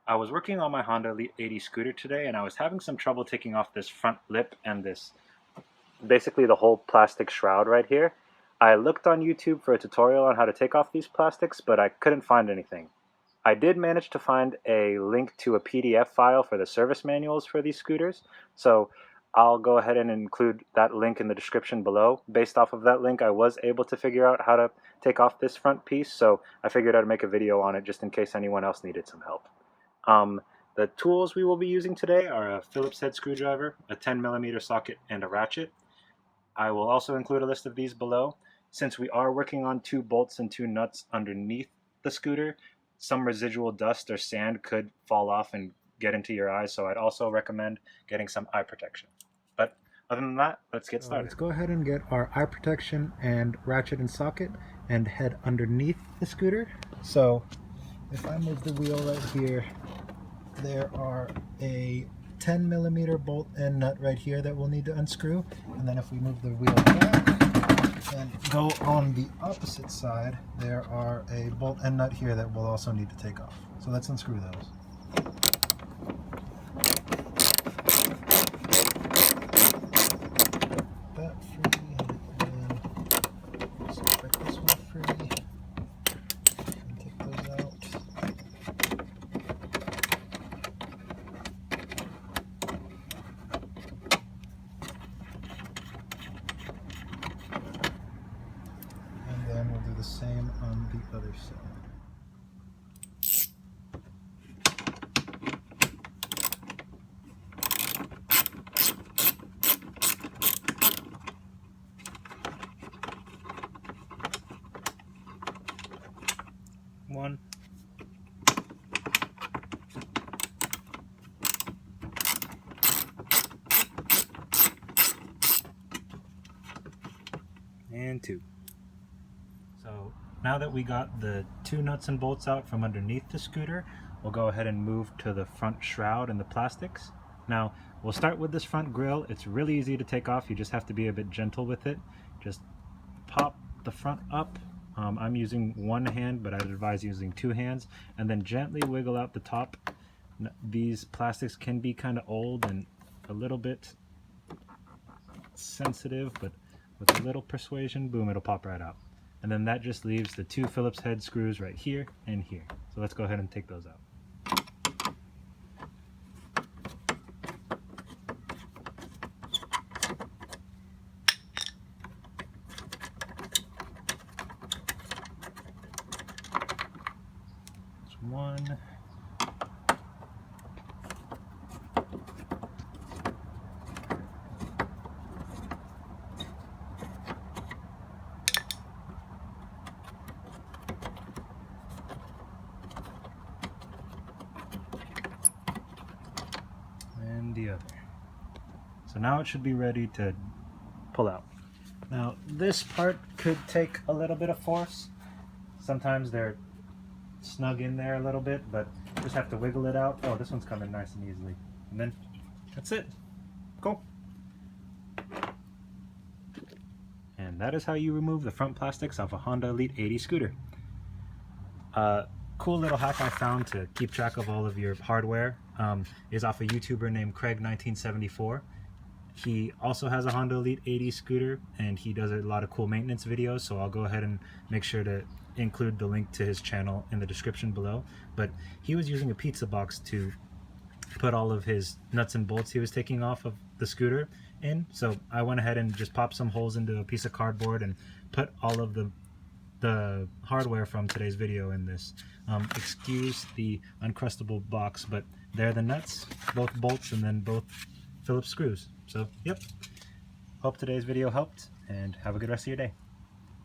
I was working on my Honda Elite 80 scooter today, and I was having some trouble taking off this front lip and this, basically the whole plastic shroud right here. I looked on YouTube for a tutorial on how to take off these plastics, but I couldn't find anything. I did manage to find a link to a PDF file for the service manuals for these scooters, so I'll go ahead and include that link in the description below. Based off of that link, I was able to figure out how to take off this front piece, so I figured I'd make a video on it just in case anyone else needed some help. The tools we will be using today are a Phillips head screwdriver, a 10mm socket, and a ratchet. I will also include a list of these below. Since we are working on 2 bolts and 2 nuts underneath the scooter, some residual dust or sand could fall off and get into your eyes, so I'd also recommend getting some eye protection. But other than that, let's get started. Let's go ahead and get our eye protection and ratchet and socket and head underneath the scooter. So if I move the wheel right here, there are a 10mm bolt and nut right here that we'll need to unscrew. And then if we move the wheel back and go on the opposite side, there are a bolt and nut here that we'll also need to take off. So let's unscrew those. That free, and then select this one free, and take those out. And then we'll do the same on the other side. One. And 2. So now that we got the 2 nuts and bolts out from underneath the scooter, we'll go ahead and move to the front shroud and the plastics. Now we'll start with this front grille. It's really easy to take off. You just have to be a bit gentle with it. Just pop the front up. I'm using one hand, but I'd advise using 2 hands, and then gently wiggle out the top. These plastics can be kind of old and a little bit sensitive, but with a little persuasion, boom, it'll pop right out. And then that just leaves the 2 Phillips head screws right here and here. So let's go ahead and take those out. One. And the other. So now it should be ready to pull out. Now this part could take a little bit of force. Sometimes they're snug in there a little bit, but just have to wiggle it out. Oh, this one's coming nice and easily. And then that's it. Cool. And that is how you remove the front plastics off a Honda Elite 80 scooter. Cool little hack I found to keep track of all of your hardware is off a YouTuber named Craig1974. He also has a Honda Elite 80 scooter, and he does a lot of cool maintenance videos, so I'll go ahead and make sure to include the link to his channel in the description below. But he was using a pizza box to put all of his nuts and bolts he was taking off of the scooter in, so I went ahead and just popped some holes into a piece of cardboard and put all of the hardware from today's video in this. Excuse the uncrustable box, but they're the nuts, both bolts, and then both Phillips screws. So, yep. Hope today's video helped, and have a good rest of your day.